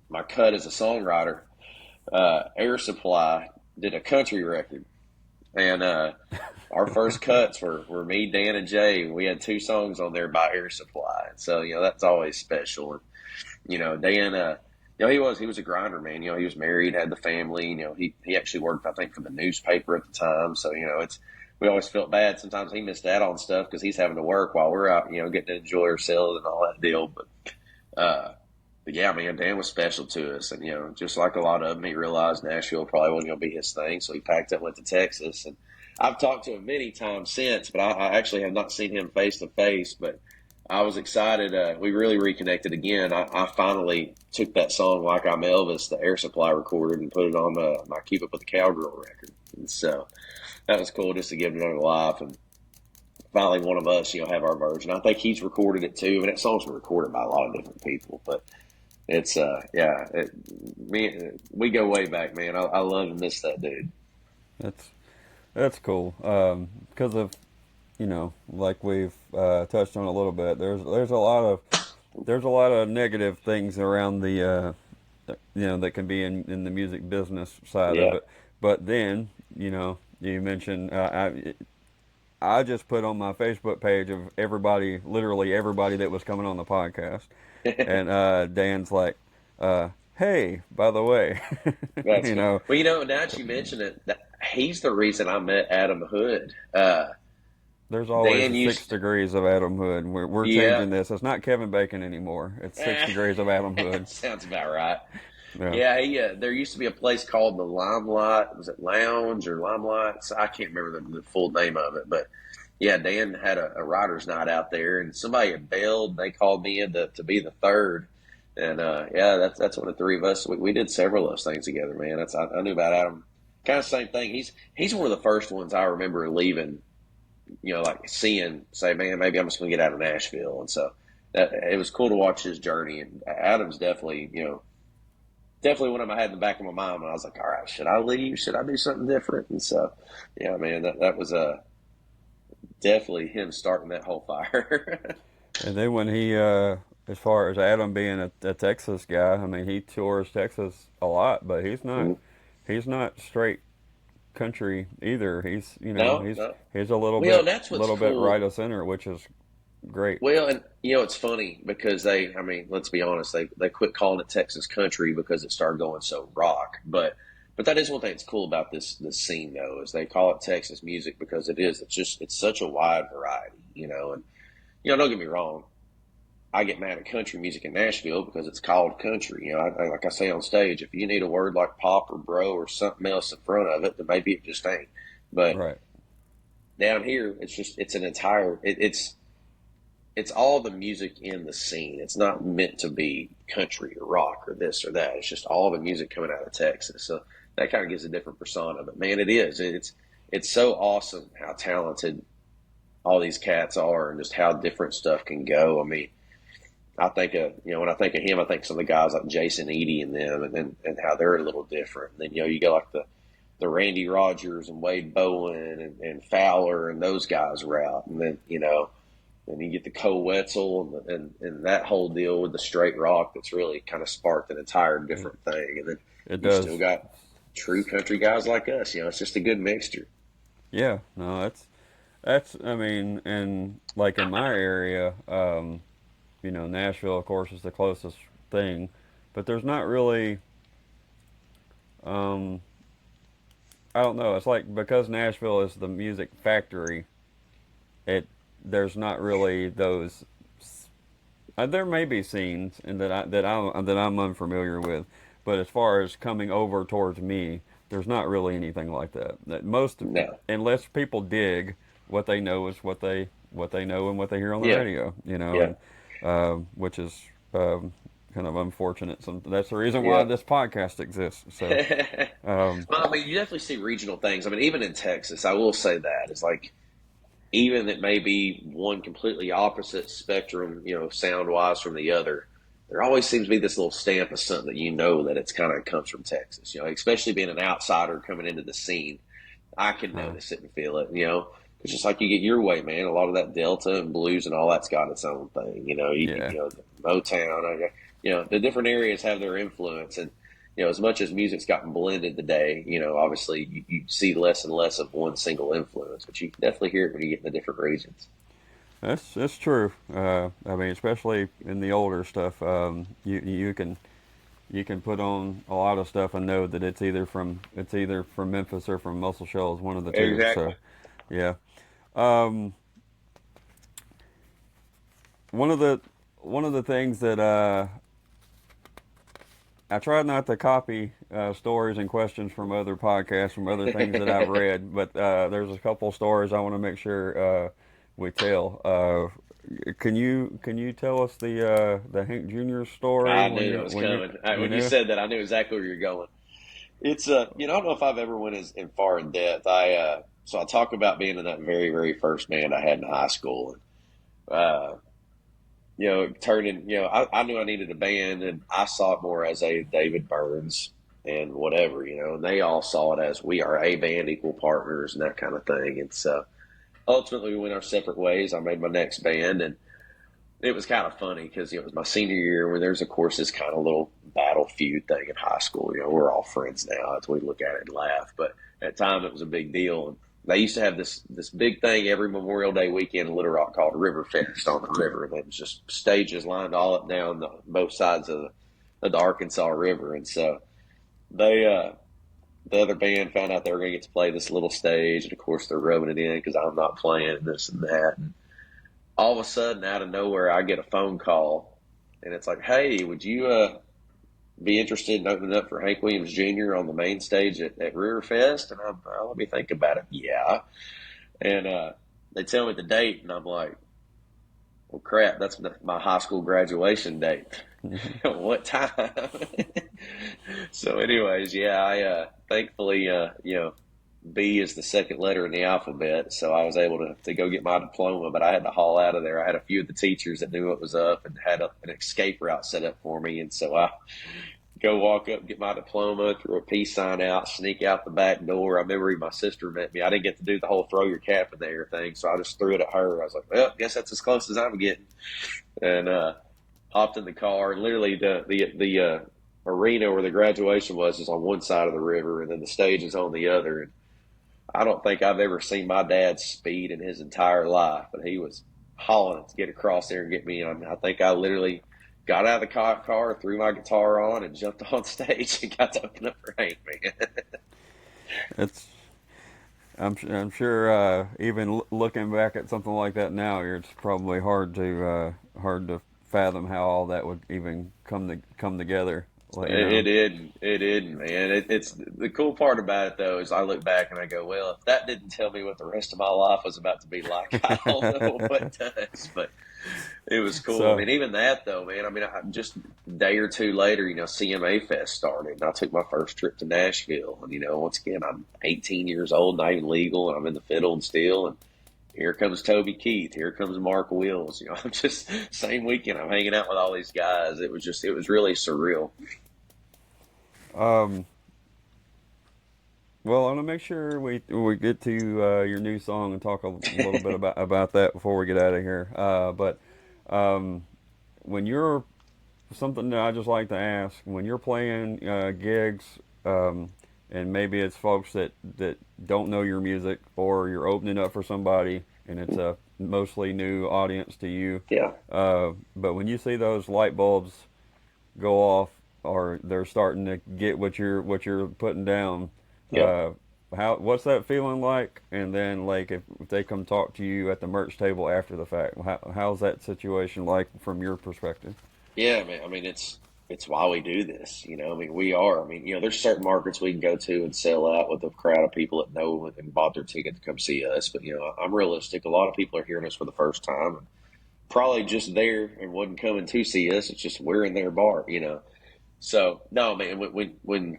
my cut as a songwriter. Air Supply did a country record, and our first cuts were me, Dan, and Jay. We had two songs on there by Air Supply, so that's always special. And Dan, he was a grinder, man. He was married, had the family. He actually worked, I think, for the newspaper at the time. So we always felt bad. Sometimes he missed out on stuff because he's having to work while we're out, getting to enjoy ourselves and all that deal. But yeah, man, Dan was special to us, and just like a lot of them, he realized Nashville probably wasn't going to be his thing, so he packed up, and went to Texas. And I've talked to him many times since, but I actually have not seen him face to face. But I was excited. We really reconnected again. I finally took that song "Like I'm Elvis," the Air Supply recorded, and put it on my "Keep Up with the Cowgirl" record. And so that was cool just to give it another life. And finally, one of us, have our version. I think he's recorded it too. I mean, that song's been recorded by a lot of different people, but it's yeah, we go way back, man. I love and miss that dude. That's that's cool. Because of like we've touched on a little bit. There's a lot of negative things around that can be in the music business side of Yeah, it. But then you mentioned I just put on my Facebook page of everybody, literally everybody that was coming on the podcast, and Dan's like, "Hey, by the way," that's you good. know, Well, now that you mention it, he's the reason I met Adam Hood. there's always Dan a six used, degrees of Adam Hood. We're yeah, changing this. It's not Kevin Bacon anymore. It's 6 degrees of Adam Hood. sounds about right. Yeah. Yeah, there used to be a place called the Limelight. Was it Lounge or Limelight? So I can't remember the full name of it, but yeah, Dan had a writer's night out there, and somebody had bailed. They called me in to be the third, and yeah, that's when the three of us we did several of those things together, man. I knew about Adam. Kind of same thing. He's one of the first ones I remember leaving. Like say, man, maybe I'm just gonna get out of Nashville, and so it was cool to watch his journey. And Adam's definitely one of them I had in the back of my mind when I was like, all right, should I leave? Should I do something different? And so, yeah, man, that was definitely him starting that whole fire. And then when as far as Adam being a Texas guy, I mean, he tours Texas a lot, but he's not straight country either. He's you know No, he's no. he's a little Well, bit that's what's little bit right cool. of center, which is great. Well, and it's funny because I mean, let's be honest, they quit calling it Texas country because it started going so rock. But that is one thing that's cool about this scene though, is they call it Texas music because it is. It's such a wide variety, and don't get me wrong. I get mad at country music in Nashville because it's called country. You know, like I say on stage, if you need a word like pop or bro or something else in front of it, then maybe it just ain't. But Right. down here, it's an entire it's all the music in the scene. It's not meant to be country or rock or this or that. It's just all the music coming out of Texas. So that kind of gives a different persona. But man, it is. It's so awesome how talented all these cats are and just how different stuff can go. I mean, I think of when I think of him, I think some of the guys like Jason Eady and them, and how they're a little different. And then you go like the Randy Rogers and Wade Bowen and Fowler and those guys route, and then and you get the Cole Wetzel and that whole deal with the straight rock that's really kind of sparked an entire different thing. And then It you does. still got true country guys like us. It's just a good mixture. Yeah. No, that's. I mean, and like in my area, Nashville, of course, is the closest thing, but there's not really. Um, I don't know. It's like because Nashville is the music factory. It there's not really those. There may be scenes and that I'm unfamiliar with, but as far as coming over towards me, there's not really anything like that. That most No. unless people dig, what they know is what they know and what they hear on the Yeah. radio. Yeah. And which is kind of unfortunate. That's the reason why Yeah. this podcast exists. So, um, Well, I mean, you definitely see regional things. I mean, even in Texas, I will say that it's like even it may be one completely opposite spectrum, sound wise from the other. There always seems to be this little stamp of something that that it's kind of comes from Texas. Especially being an outsider coming into the scene, I can uh, notice it and feel it. It's just like you get your way, man. A lot of that Delta and blues and all that's got its own thing. yeah, The Motown. The different areas have their influence, and as much as music's gotten blended today, obviously you see less and less of one single influence, but you can definitely hear it when you get in the different regions. that's true. I mean, especially in the older stuff, you can put on a lot of stuff and know that it's either from Memphis or from Muscle Shoals, one of the two. Exactly. So, yeah. Um, one of the one of the things that I try not to copy stories and questions from other podcasts, from other things that I've read, but there's a couple stories I want to make sure we tell. Can you tell us the Hank Jr. story I when knew that you was when you coming. you When you know? said that, I knew exactly where you're going. It's I don't know if I've ever went as in far in depth. I talk about being in that very very first band I had in high school, and turning. I knew I needed a band, and I saw it more as a David Byrnes and whatever, and they all saw it as we are a band, equal partners, and that kind of thing. And so ultimately, we went our separate ways. I made my next band, and it was kind of funny because it was my senior year where there's, of course, this kind of little battle feud thing in high school. We're all friends now as we look at it and laugh. But at the time, it was a big deal. And they used to have this big thing every Memorial Day weekend in Little Rock called River Fest on the river. And it was just stages lined all up down both sides of the Arkansas River. And so the other band found out they were going to get to play this little stage. And, of course, they're rubbing it in because I'm not playing and this and that. And all of a sudden, out of nowhere, I get a phone call, and it's like, "Hey, would you be interested in opening up for Hank Williams Jr. on the main stage at Riverfest?" And let me think about it. Yeah, and they tell me the date, and I'm like, "Well, crap, that's my high school graduation date. What time?" So, anyways, yeah, I thankfully, B is the second letter in the alphabet, so I was able to go get my diploma, but I had to haul out of there. I had a few of the teachers that knew what was up and had an escape route set up for me, and so I go walk up, get my diploma, throw a peace sign out, sneak out the back door. I remember my sister met me. I didn't get to do the whole throw your cap in the air thing, so I just threw it at her. I was like, "Well, guess that's as close as I'm getting," and hopped in the car. Literally, the arena where the graduation was is on one side of the river, and then the stage is on the other. And I don't think I've ever seen my dad speed in his entire life, but he was hauling to get across there and get me in. I think I literally got out of the car, threw my guitar on, and jumped on stage and got to open up for Hank, man. It's I'm sure even looking back at something like that now, it's probably hard to fathom how all that would even come together. Let you It know. didn't. It didn't, man. It's the cool part about it though is I look back and I go, well, if that didn't tell me what the rest of my life was about to be like, I don't know what does. But it was cool. I So mean, even that though, man. I mean, just a day or two later, CMA Fest started, and I took my first trip to Nashville. And once again, I'm 18 years old, not even legal, and I'm in the fiddle and steel. And here comes Toby Keith. Here comes Mark Wills. I'm just same weekend. I'm hanging out with all these guys. It was really surreal. um, well, I want to make sure we get to your new song and talk a little bit about that before we get out of here. But um, when you're something that I just like to ask, when you're playing gigs, and maybe it's folks that don't know your music, or you're opening up for somebody and it's a mostly new audience to you. Yeah. But when you see those light bulbs go off, or they're starting to get what you're putting down, Yeah. uh, what's that feeling like? And then like if they come talk to you at the merch table after the fact, how's that situation like from your perspective? Yeah, man. I mean, it's why we do this. I mean, we are. I mean, there's certain markets we can go to and sell out with a crowd of people that know and bought their ticket to come see us. But I'm realistic. A lot of people are hearing us for the first time, and probably just there and wasn't coming to see us. It's just we're in their bar. So no, man. When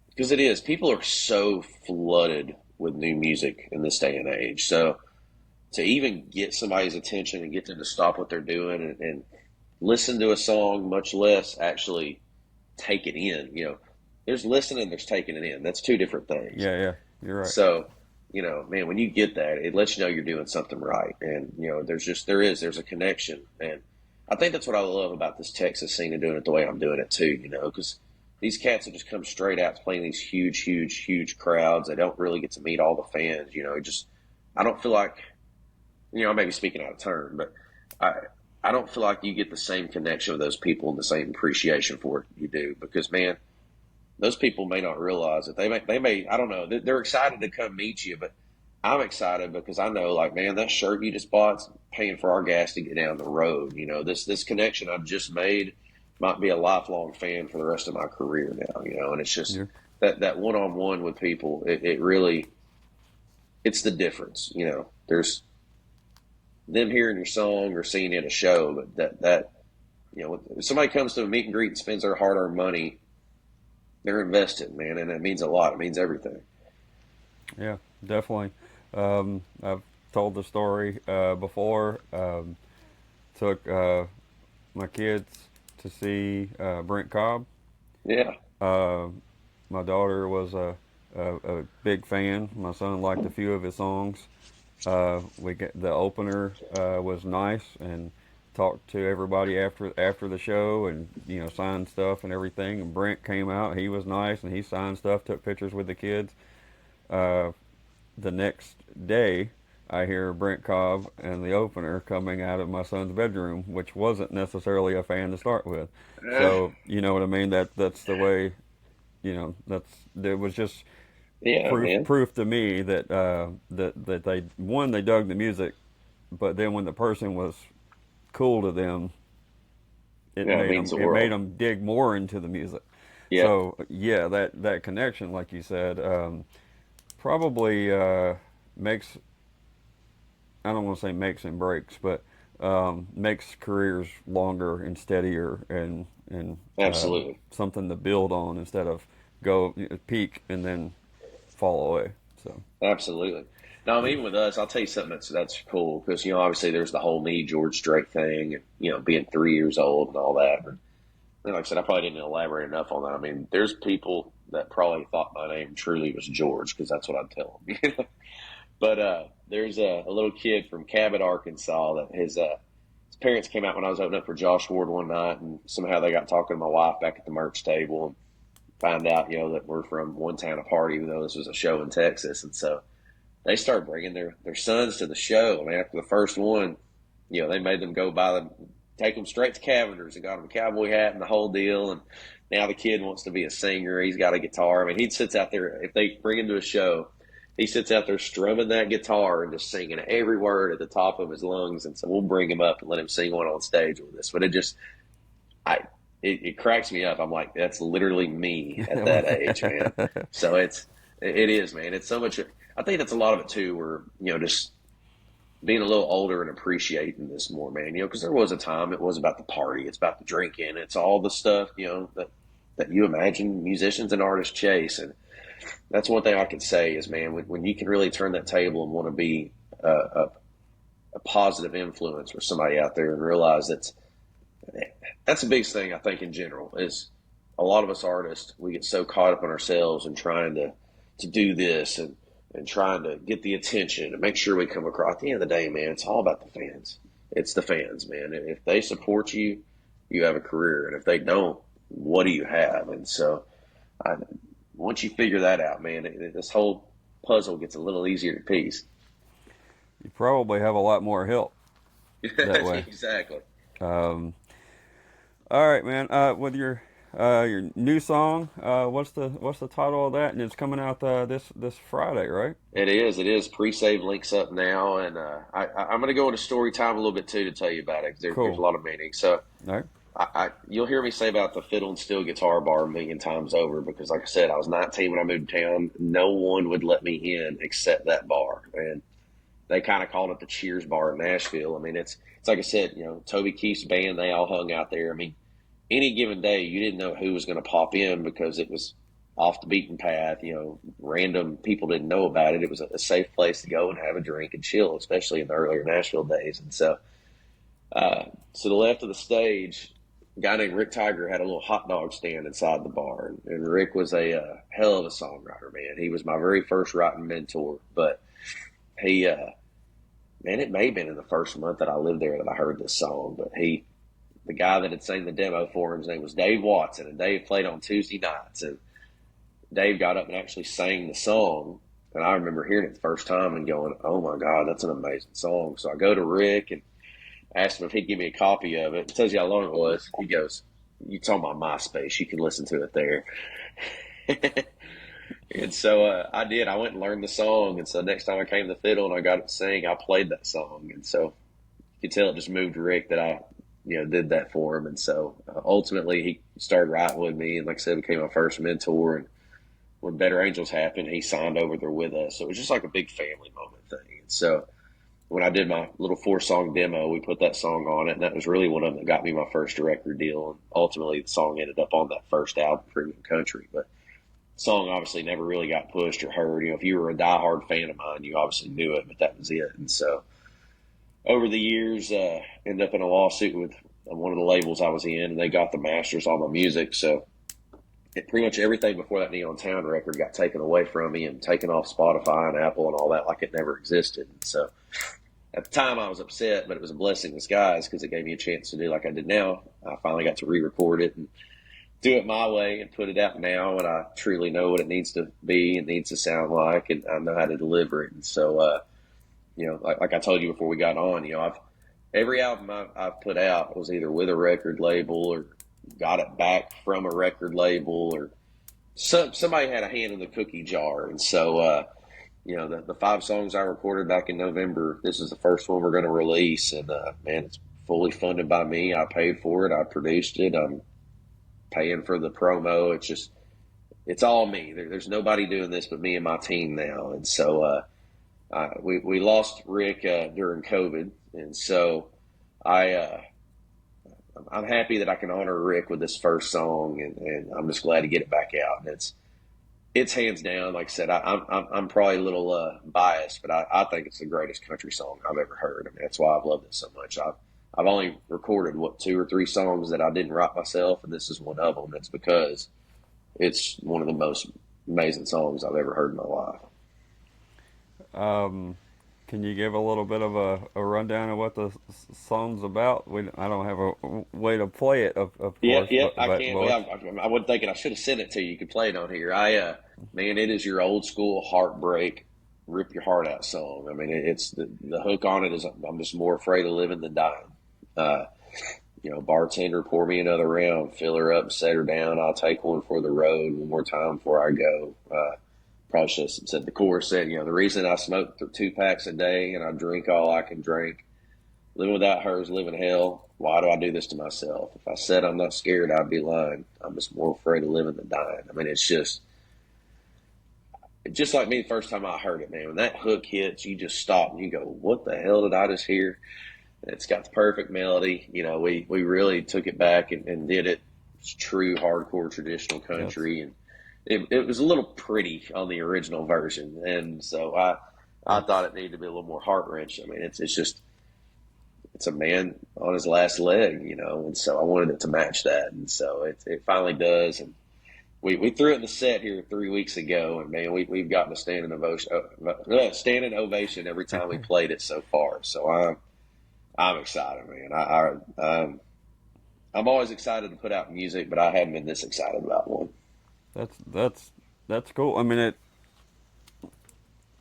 because it is, people are so flooded with new music in this day and age. So to even get somebody's attention and get them to stop what they're doing and listen to a song, much less actually take it in. There's listening, there's taking it in. That's two different things. Yeah, yeah, you're right. So, man, when you get that, it lets you know you're doing something right. And, there's a connection. And I think that's what I love about this Texas scene and doing it the way I'm doing it too, because these cats have just come straight out to playing these huge, huge, huge crowds. They don't really get to meet all the fans, I don't feel like, I may be speaking out of turn, but I, I don't feel like you get the same connection with those people and the same appreciation for it you do because, man, those people may not realize it. They may, I don't know. They're excited to come meet you, but I'm excited because I know, like, man, that shirt you just bought's paying for our gas to get down the road. This connection I've just made might be a lifelong fan for the rest of my career now. And it's just Yeah. that one on one with people. It really, it's the difference. There's them hearing your song or seeing you at a show, but if somebody comes to a meet and greet and spends their hard earned money, they're invested, man, and it means a lot. It means everything. Yeah, definitely. I've told the story before. Took my kids to see Brent Cobb. Yeah, Uh, my daughter was a big fan. My son liked a few of his songs. We get the opener was nice and talked to everybody after the show and signed stuff and everything. And Brent came out. He was nice and he signed stuff, took pictures with the kids. Uh, the next day, I hear Brent Cobb and the opener coming out of my son's bedroom, which wasn't necessarily a fan to start with. uh, So you know what I mean. That's the way. That's there was just yeah, man. proof to me that they dug the music, but then when the person was cool to them, it Yeah, it made means them the it made world. them dig more into the music. Yeah, So yeah, that connection, like you said, probably makes I don't want to say makes and breaks, but makes careers longer and steadier and absolutely, something to build on instead of go peak and then fall away. So absolutely. Now, I mean, yeah, even with us, I'll tell you something that's cool because obviously there's the whole me George Strait thing, and being 3 years old and all that. And like I said, I probably didn't elaborate enough on that. I mean, there's people that probably thought my name truly was George because that's what I'd tell them. But there's a little kid from Cabot, Arkansas that his parents came out when I was opening up for Josh Ward one night, and somehow they got talking to my wife back at the merch table and found out, that we're from one town apart, even though this was a show in Texas. And so they started bringing their sons to the show. I mean, after the first one, they made them go buy them, take them straight to Cavender's and got them a cowboy hat and the whole deal. And now the kid wants to be a singer. He's got a guitar. I mean, he sits out there. If they bring him to a show, he sits out there strumming that guitar and just singing every word at the top of his lungs. And so we'll bring him up and let him sing one on stage with us. But I, it cracks me up. I'm like, that's literally me at that age, man. So it is, man. It's so much. I think that's a lot of it too. Where just being a little older and appreciating this more, man. Because there was a time it was about the party, it's about the drinking, it's all the stuff that you imagine musicians and artists chase. And that's one thing I can say is, man, when you can really turn that table and want to be a positive influence for somebody out there and realize that's the biggest thing I think in general is a lot of us artists, we get so caught up in ourselves and trying to do this and trying to get the attention and make sure we come across. At the end of the day, man, it's all about the fans. It's the fans, man. If they support you, you have a career. And if they don't, what do you have? And so once you figure that out, man, this whole puzzle gets a little easier to piece. You probably have a lot more help that way. Exactly. All right, man. With your new song, what's the title of that? And it's coming out this Friday, right? It is. Pre-save links up now, and I'm going to go into story time a little bit too to tell you about it. Because Cool. There's a lot of meaning. So, All right. you'll hear me say about the fiddle and steel guitar bar a million times over because, like I said, I was 19 when I moved to town. No one would let me in except that bar, and they kind of called it the Cheers Bar in Nashville. I mean, it's like I said, Toby Keith's band, they all hung out there. I mean, any given day, you didn't know who was going to pop in because it was off the beaten path. Random people didn't know about it. It was a safe place to go and have a drink and chill, especially in the earlier Nashville days. And so, to the left of the stage, a guy named Rick Tiger had a little hot dog stand inside the bar. And Rick was a hell of a songwriter, man. He was my very first writing mentor. But he, man, it may have been in the first month that I lived there that I heard this song. But the guy that had sang the demo for him, his name was Dave Watson, and Dave played on Tuesday nights. And Dave got up and actually sang the song. And I remember hearing it the first time and going, oh my God, that's an amazing song. So I go to Rick and asked him if he'd give me a copy of it. It tells you how long it was. He goes, "It's on my MySpace. You can listen to it there." And so I did. I went and learned the song. And so next time I came to fiddle and I got it to sing, I played that song. And so you could tell it just moved Rick that I did that for him. And so ultimately he started writing with me and, like I said, became my first mentor. And when Better Angels happened, he signed over there with us. So it was just like a big family moment thing. And so when I did my little 4-song demo, we put that song on it, and that was really one of them that got me my first record deal. And ultimately the song ended up on that first album, Premium Country. But the song obviously never really got pushed or heard. If you were a diehard fan of mine, you obviously knew it, but that was it. And so over the years, ended up in a lawsuit with one of the labels I was in, and they got the masters on my music. So pretty much everything before that Neon Town record got taken away from me and taken off Spotify and Apple and all that like it never existed. And so at the time I was upset, but it was a blessing in disguise because it gave me a chance to do like I did now. I finally got to re-record it and do it my way and put it out now, and I truly know what it needs to be and needs to sound like, and I know how to deliver it. And so, like I told you before we got on, every album I've put out was either with a record label or got it back from a record label, or somebody had a hand in the cookie jar. And so, the 5 songs I recorded back in November, this is the first one we're going to release. And, man, it's fully funded by me. I paid for it. I produced it. I'm paying for the promo. It's all me. There's nobody doing this but me and my team now. And so, we lost Rick, during COVID. And so I'm happy that I can honor Rick with this first song, and I'm just glad to get it back out. And it's hands down, like I said, I'm probably a little biased, but I think it's the greatest country song I've ever heard. I mean, that's why I've loved it so much. I've only recorded 2 or 3 songs that I didn't write myself, and this is one of them. It's because it's one of the most amazing songs I've ever heard in my life. Can you give a little bit of a rundown of what the song's about? I don't have a way to play it, of course. Yeah, I can. I wasn't thinking I should have sent it to you. You could play it on here. Man, it is your old school heartbreak, rip your heart out song. I mean, it's the hook on it is I'm just more afraid of living than dying. Bartender, pour me another round, fill her up, set her down. I'll take one for the road one more time before I go. probably should have said the chorus said, the reason I smoke 2 packs a day and I drink all I can drink, living without her is living hell. Why do I do this to myself? If I said I'm not scared, I'd be lying. I'm just more afraid of living than dying. I mean, it's just like me the first time I heard it, man. When that hook hits, you just stop and you go, what the hell did I just hear? It's got the perfect melody. We really took it back and did it. It's true hardcore traditional country. Yes. And it was a little pretty on the original version. And so I thought it needed to be a little more heart wrenching. I mean, it's a man on his last leg, and so I wanted it to match that. And so it finally does. And we threw it in the set here 3 weeks ago, and man, we've gotten a standing ovation every time we played it so far. So I'm excited, man. I'm always excited to put out music, but I haven't been this excited about one. That's cool. I mean,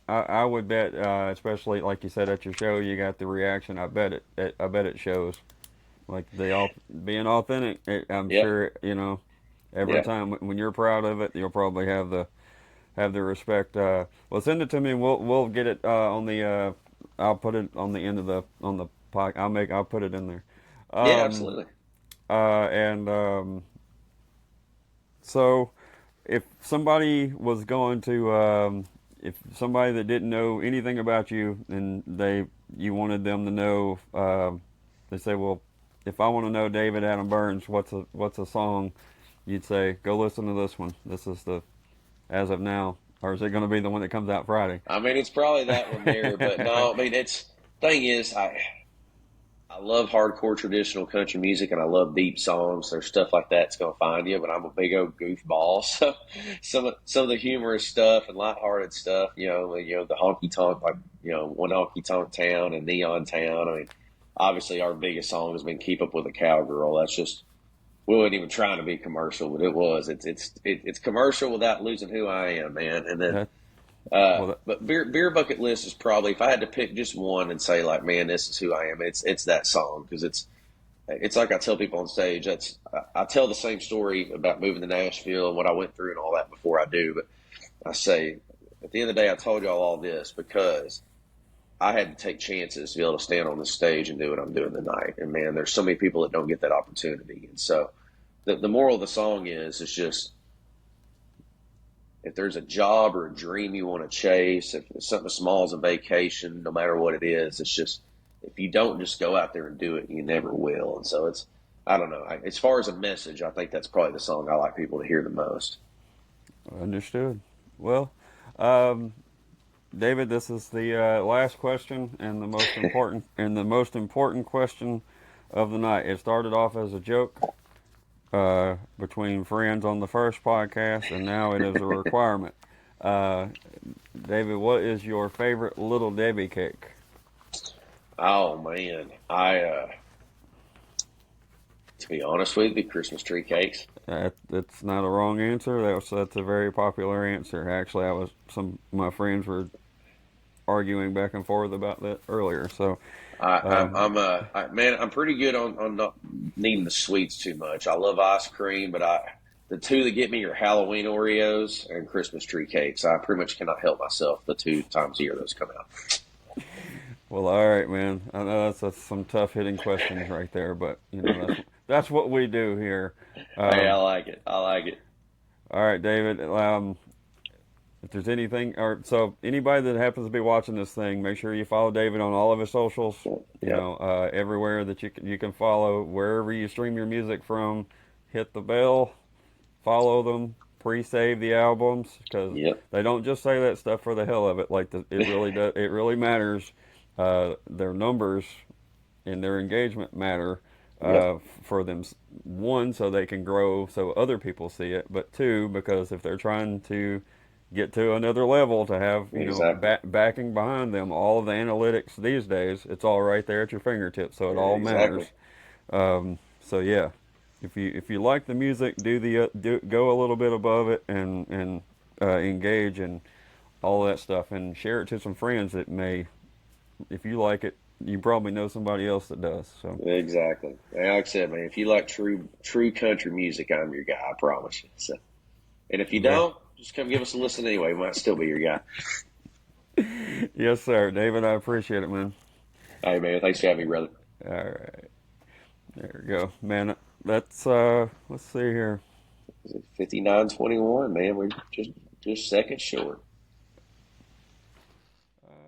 I would bet, especially like you said at your show, you got the reaction. I bet it shows. Like they all being authentic. I'm sure every time when you're proud of it, you'll probably have the respect. Well, send it to me. We'll get it on the. I'll put it on the end of the pod. I'll put it in there. Yeah, absolutely. So if somebody was going to, if somebody that didn't know anything about you and you wanted them to know, they say, well, if I want to know David Adam Byrnes, what's a song you'd say, go listen to this one. This is as of now, or is it going to be the one that comes out Friday? I mean, it's probably that one there, but no, I mean, thing is, I love hardcore traditional country music and I love deep songs. There's stuff like that's going to find you, but I'm a big old goofball. So some of the humorous stuff and lighthearted stuff, the honky tonk, like, One Honky Tonk Town and Neon Town. I mean, obviously our biggest song has been Keep Up with a Cowgirl. That's just, we weren't even trying to be commercial, but it was. It's commercial without losing who I am, man. And then, but beer bucket list is probably, if I had to pick just one and say like, man, this is who I am. It's that song, because it's like I tell people on stage. I tell the same story about moving to Nashville and what I went through and all that before I do. But I say at the end of the day, I told y'all all this because I had to take chances to be able to stand on the stage and do what I'm doing tonight. And man, there's so many people that don't get that opportunity. And so the moral of the song is just, if there's a job or a dream you want to chase, if it's something as small as a vacation, no matter what it is, it's just, if you don't just go out there and do it, you never will. And so I don't know. As far as a message, I think that's probably the song I like people to hear the most. Understood. Well, David, this is the last question and the most important question of the night. It started off as a joke between friends on the first podcast, and now it is a requirement. David, what is your favorite Little Debbie cake? Oh man, to be honest with you, Christmas tree cakes. That's not a wrong answer. That's a very popular answer. Actually, some of my friends were arguing back and forth about that earlier. So I'm pretty good on not needing the sweets too much. I love ice cream, but the two that get me are Halloween Oreos and Christmas tree cakes. I pretty much cannot help myself the 2 times a year those come out. Well, all right, man. I know that's some tough hitting questions right there, but that's what we do here. Hey, I like it. All right, David. If there's anything, so anybody that happens to be watching this thing, make sure you follow David on all of his socials. Everywhere that you can follow, wherever you stream your music from, hit the bell, follow them, pre-save the albums, because they don't just say that stuff for the hell of it. Like it really does. It really matters. Their numbers and their engagement matter for them. One, so they can grow, so other people see it. But two, because if they're trying to get to another level, to have backing behind them, all of the analytics these days, it's all right there at your fingertips. So it all matters. So yeah, if you like the music, go a little bit above it and engage and all that stuff, and share it to some friends that may. If you like it, you probably know somebody else that does. So exactly. Like I said, man, if you like true country music, I'm your guy. I promise you. So, and if you don't, just come give us a listen anyway. We might still be your guy. Yes, sir, David. I appreciate it, man. Hey, man, thanks for having me, brother. All right, there we go, man. That's let's see here. 59-21, man. We're just seconds short.